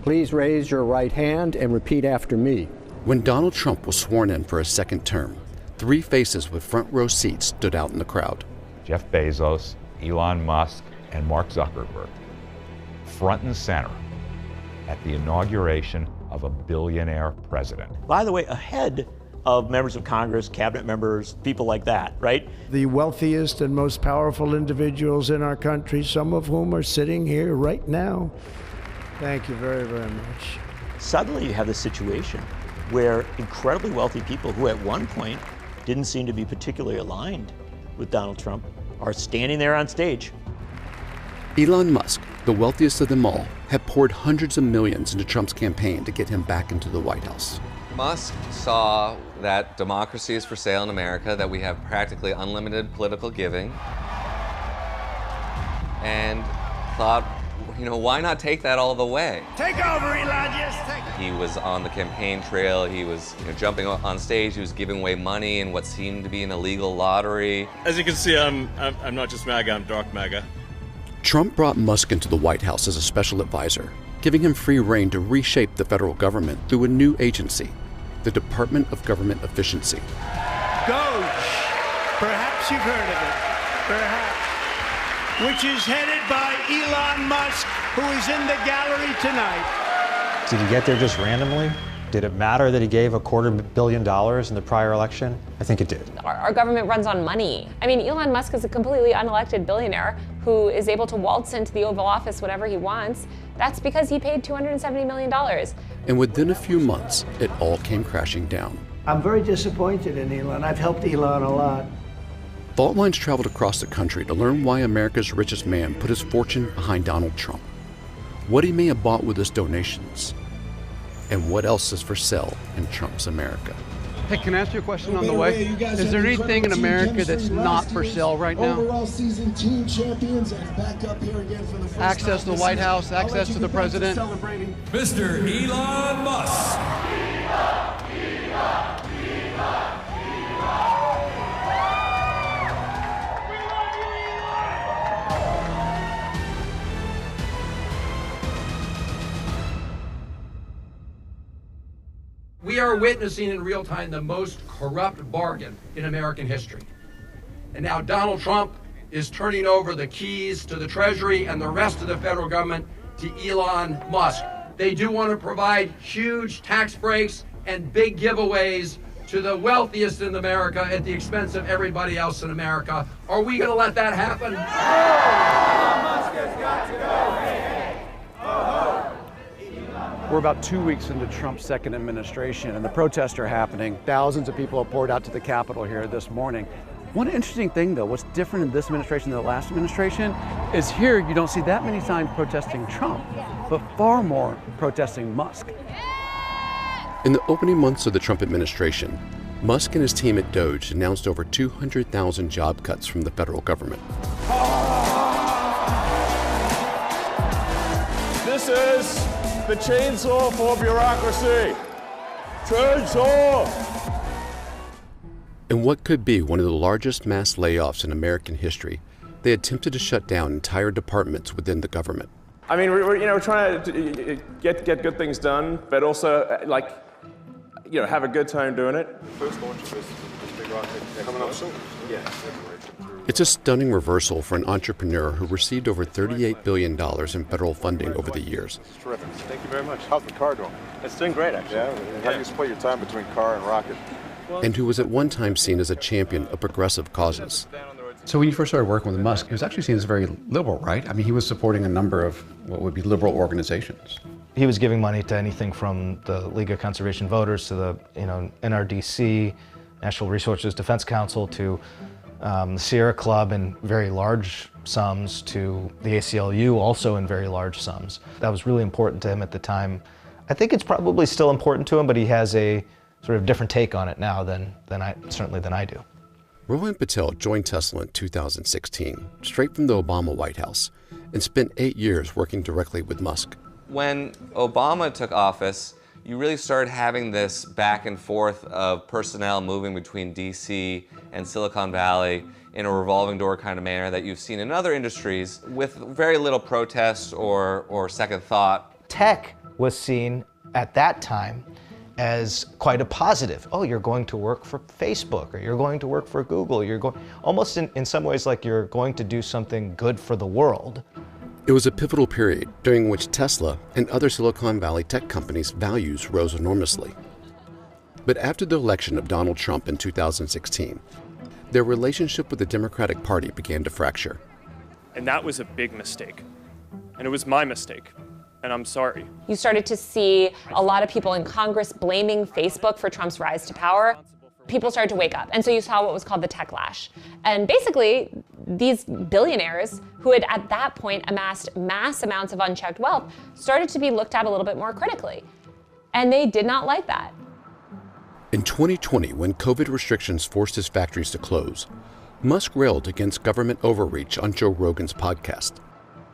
Please raise your right hand and repeat after me. When Donald Trump was sworn in for a second term, three faces with front row seats stood out in the crowd. Jeff Bezos, Elon Musk, and Mark Zuckerberg, front and center at the inauguration of a billionaire president. By the way, ahead of members of Congress, cabinet members, people like that, right? The wealthiest and most powerful individuals in our country, some of whom are sitting here right now. Thank you very, very much. Suddenly you have this situation where incredibly wealthy people who at one point didn't seem to be particularly aligned with Donald Trump are standing there on stage. Elon Musk, the wealthiest of them all, had poured hundreds of millions into Trump's campaign to get him back into the White House. Musk saw that democracy is for sale in America, that we have practically unlimited political giving, and thought, why not take that all the way? Take over, Elon, yes, take it. He was on the campaign trail, he was jumping on stage, he was giving away money in what seemed to be an illegal lottery. As you can see, I'm not just MAGA, I'm dark MAGA. Trump brought Musk into the White House as a special advisor, giving him free rein to reshape the federal government through a new agency, the Department of Government Efficiency. Doge, perhaps you've heard of it, perhaps, which is headed by Elon Musk, who is in the gallery tonight. Did he get there just randomly? Did it matter that he gave $250 million in the prior election? I think it did. Our government runs on money. I mean, Elon Musk is a completely unelected billionaire who is able to waltz into the Oval Office whenever he wants. That's because he paid $270 million. And within a few months, it all came crashing down. I'm very disappointed in Elon. I've helped Elon a lot. Fault lines traveled across the country to learn why America's richest man put his fortune behind Donald Trump, what he may have bought with his donations, and what else is for sale in Trump's America. Hey, can I ask you a question on the way? Is there anything in America that's not for sale right now? Overall season team champions and back up here again for the first access to the White House, access to the president. Mr. Elon Musk. We are witnessing in real time the most corrupt bargain in American history. And now Donald Trump is turning over the keys to the Treasury and the rest of the federal government to Elon Musk. They do want to provide huge tax breaks and big giveaways to the wealthiest in America at the expense of everybody else in America. Are we going to let that happen? Elon Musk has got to go. We're about 2 weeks into Trump's second administration, and the protests are happening. Thousands of people have poured out to the Capitol here this morning. One interesting thing, though, what's different in this administration than the last administration is here you don't see that many signs protesting Trump, but far more protesting Musk. In the opening months of the Trump administration, Musk and his team at Doge announced over 200,000 job cuts from the federal government. This is the chainsaw for bureaucracy. Chainsaw! In what could be one of the largest mass layoffs in American history, they attempted to shut down entire departments within the government. I mean, we're trying to get good things done, but also have a good time doing it. First launch of this big rocket coming up soon. Yeah. It's a stunning reversal for an entrepreneur who received over $38 billion in federal funding over the years. It's terrific. Thank you very much. How's the car doing? It's doing great, actually. Yeah? How do you split your time between car and rocket? And who was at one time seen as a champion of progressive causes. So when you first started working with Musk, he was actually seen as very liberal, right? I mean, he was supporting a number of what would be liberal organizations. He was giving money to anything from the League of Conservation Voters to the NRDC, National Resources Defense Council, to the Sierra Club in very large sums, to the ACLU also in very large sums. That was really important to him at the time. I think it's probably still important to him, but he has a sort of different take on it now than I do. Rohan Patel joined Tesla in 2016, straight from the Obama White House, and spent 8 years working directly with Musk. When Obama took office, you really started having this back and forth of personnel moving between DC and Silicon Valley in a revolving door kind of manner that you've seen in other industries with very little protest or second thought. Tech was seen at that time as quite a positive. Oh, you're going to work for Facebook, or you're going to work for Google. You're going, almost in some ways like you're going to do something good for the world. It was a pivotal period during which Tesla and other Silicon Valley tech companies' values rose enormously. But after the election of Donald Trump in 2016, their relationship with the Democratic Party began to fracture. And that was a big mistake. And it was my mistake. And I'm sorry. You started to see a lot of people in Congress blaming Facebook for Trump's rise to power. People started to wake up. And so you saw what was called the techlash. And basically, these billionaires who had at that point amassed mass amounts of unchecked wealth started to be looked at a little bit more critically. And they did not like that. In 2020, when COVID restrictions forced his factories to close, Musk railed against government overreach on Joe Rogan's podcast.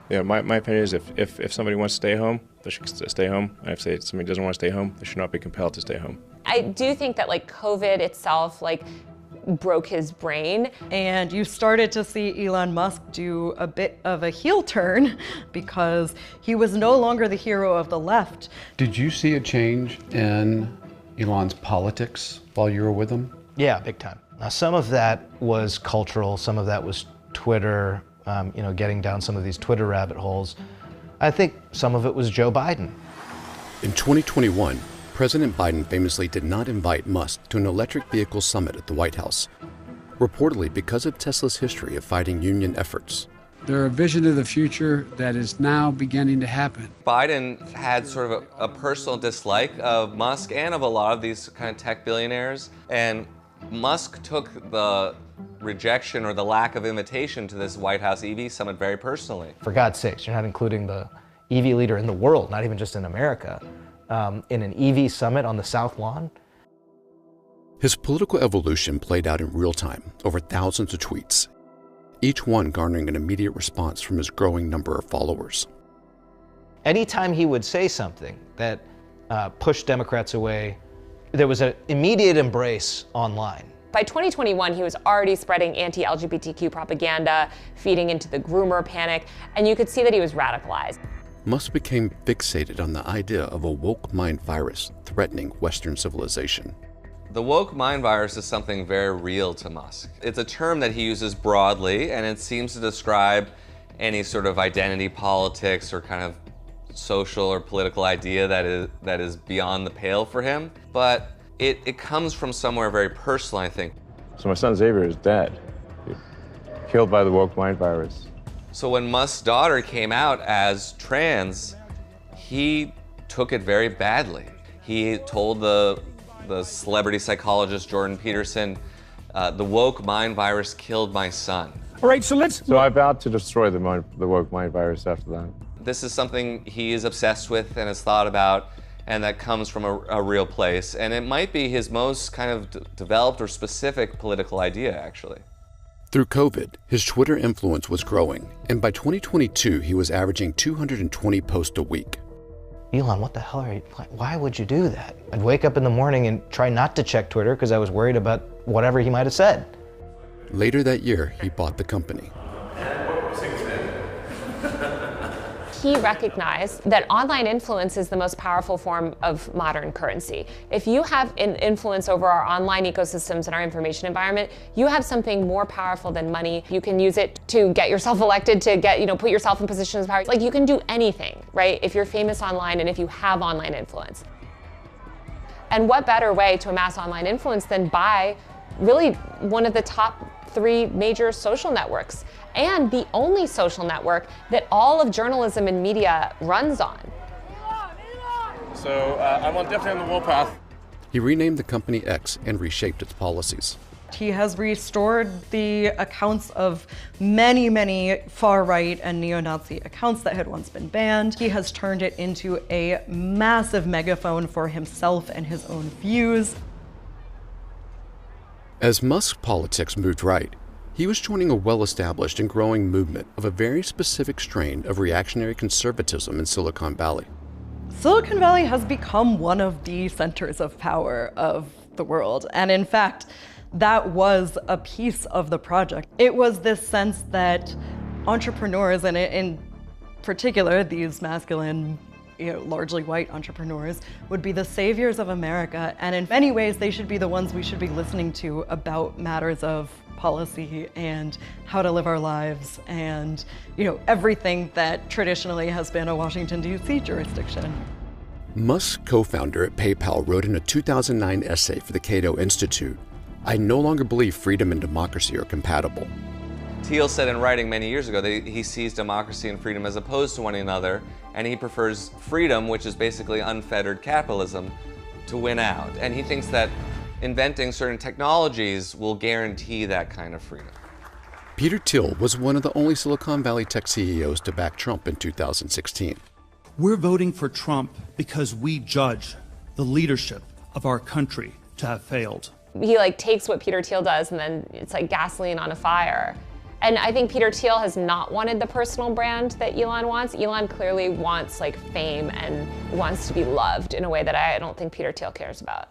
Yeah, my opinion is if somebody wants to stay home, they should stay home. And if somebody doesn't want to stay home, they should not be compelled to stay home. I do think that COVID itself broke his brain. And you started to see Elon Musk do a bit of a heel turn because he was no longer the hero of the left. Did you see a change in Elon's politics while you were with him? Yeah, big time. Now, some of that was cultural, some of that was Twitter, getting down some of these Twitter rabbit holes. I think some of it was Joe Biden. In 2021, President Biden famously did not invite Musk to an electric vehicle summit at the White House, reportedly because of Tesla's history of fighting union efforts. They're a vision of the future that is now beginning to happen. Biden had sort of a personal dislike of Musk and of a lot of these kind of tech billionaires, and Musk took the rejection or the lack of invitation to this White House EV summit very personally. For God's sakes, you're not including the EV leader in the world, not even just in America, in an EV summit on the South Lawn. His political evolution played out in real time over thousands of tweets, each one garnering an immediate response from his growing number of followers. Anytime he would say something that pushed Democrats away, there was an immediate embrace online. By 2021, he was already spreading anti-LGBTQ propaganda, feeding into the groomer panic, and you could see that he was radicalized. Musk became fixated on the idea of a woke mind virus threatening Western civilization. The woke mind virus is something very real to Musk. It's a term that he uses broadly, and it seems to describe any sort of identity politics or kind of social or political idea that is beyond the pale for him. But it comes from somewhere very personal, I think. So my son Xavier is dead, killed by the woke mind virus. So when Musk's daughter came out as trans, he took it very badly. He told the celebrity psychologist Jordan Peterson, the woke mind virus killed my son. All right, so I vowed to destroy the woke mind virus after that. This is something he is obsessed with and has thought about, and that comes from a real place. And it might be his most kind of developed or specific political idea, actually. Through COVID, his Twitter influence was growing, and by 2022, he was averaging 220 posts a week. Elon, what the hell are you, why would you do that? I'd wake up in the morning and try not to check Twitter because I was worried about whatever he might have said. Later that year, he bought the company. He recognized that online influence is the most powerful form of modern currency. If you have an influence over our online ecosystems and our information environment, you have something more powerful than money. You can use it to get yourself elected, to put yourself in positions of power. Like, you can do anything, right? If you're famous online and if you have online influence. And what better way to amass online influence than by really one of the top 3 major social networks, and the only social network that all of journalism and media runs on. So I'm definitely on the warpath. He renamed the company X and reshaped its policies. He has restored the accounts of many, many far-right and neo-Nazi accounts that had once been banned. He has turned it into a massive megaphone for himself and his own views. As Musk's politics moved right, he was joining a well-established and growing movement of a very specific strain of reactionary conservatism in Silicon Valley. Silicon Valley has become one of the centers of power of the world. And in fact, that was a piece of the project. It was this sense that entrepreneurs, and in particular these masculine largely white entrepreneurs, would be the saviors of America. And in many ways, they should be the ones we should be listening to about matters of policy and how to live our lives and, everything that traditionally has been a Washington, D.C. jurisdiction. Musk's co-founder at PayPal wrote in a 2009 essay for the Cato Institute, "I no longer believe freedom and democracy are compatible." Thiel said in writing many years ago that he sees democracy and freedom as opposed to one another, and he prefers freedom, which is basically unfettered capitalism, to win out. And he thinks that inventing certain technologies will guarantee that kind of freedom. Peter Thiel was one of the only Silicon Valley tech CEOs to back Trump in 2016. We're voting for Trump because we judge the leadership of our country to have failed. He takes what Peter Thiel does and then it's like gasoline on a fire. And I think Peter Thiel has not wanted the personal brand that Elon wants. Elon clearly wants fame and wants to be loved in a way that I don't think Peter Thiel cares about.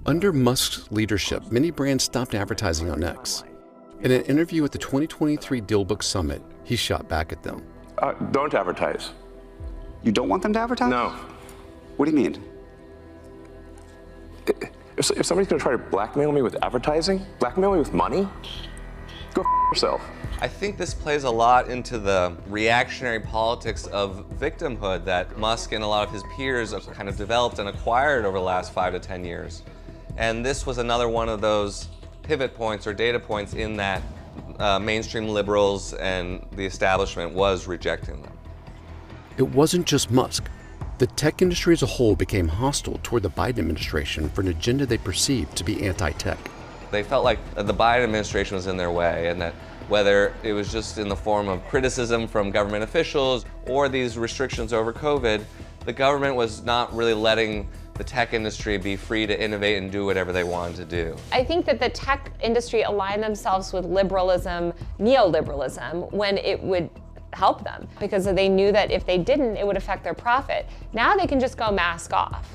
Under Musk's leadership, many brands stopped advertising on X. In an interview at the 2023 DealBook Summit, he shot back at them. Don't advertise. You don't want them to advertise? No. What do you mean? If somebody's going to try to blackmail me with advertising, blackmail me with money, go f yourself. I think this plays a lot into the reactionary politics of victimhood that Musk and a lot of his peers have kind of developed and acquired over the last 5 to 10 years. And this was another one of those pivot points or data points in that mainstream liberals and the establishment was rejecting them. It wasn't just Musk. The tech industry as a whole became hostile toward the Biden administration for an agenda they perceived to be anti-tech. They felt like the Biden administration was in their way, and that whether it was just in the form of criticism from government officials or these restrictions over COVID, the government was not really letting the tech industry be free to innovate and do whatever they wanted to do. I think that the tech industry aligned themselves with liberalism, neoliberalism, when it would help them, because they knew that if they didn't, it would affect their profit. Now they can just go mask off.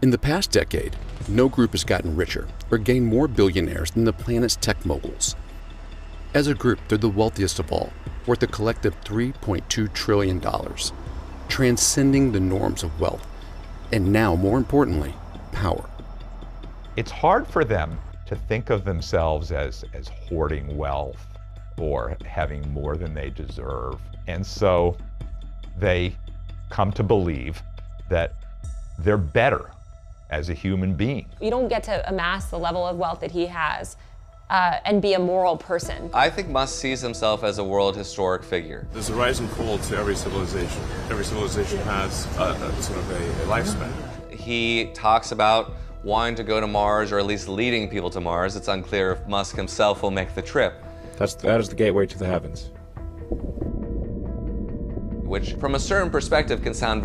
In the past decade, no group has gotten richer or gained more billionaires than the planet's tech moguls. As a group, they're the wealthiest of all, worth a collective $3.2 trillion, transcending the norms of wealth, and now, more importantly, power. It's hard for them to think of themselves as hoarding wealth or having more than they deserve. And so they come to believe that they're better as a human being. You don't get to amass the level of wealth that he has and be a moral person. I think Musk sees himself as a world historic figure. There's a rise and fall to every civilization. Every civilization has sort of a lifespan. He talks about wanting to go to Mars, or at least leading people to Mars. It's unclear if Musk himself will make the trip. That is the gateway to the heavens. Which, from a certain perspective, can sound very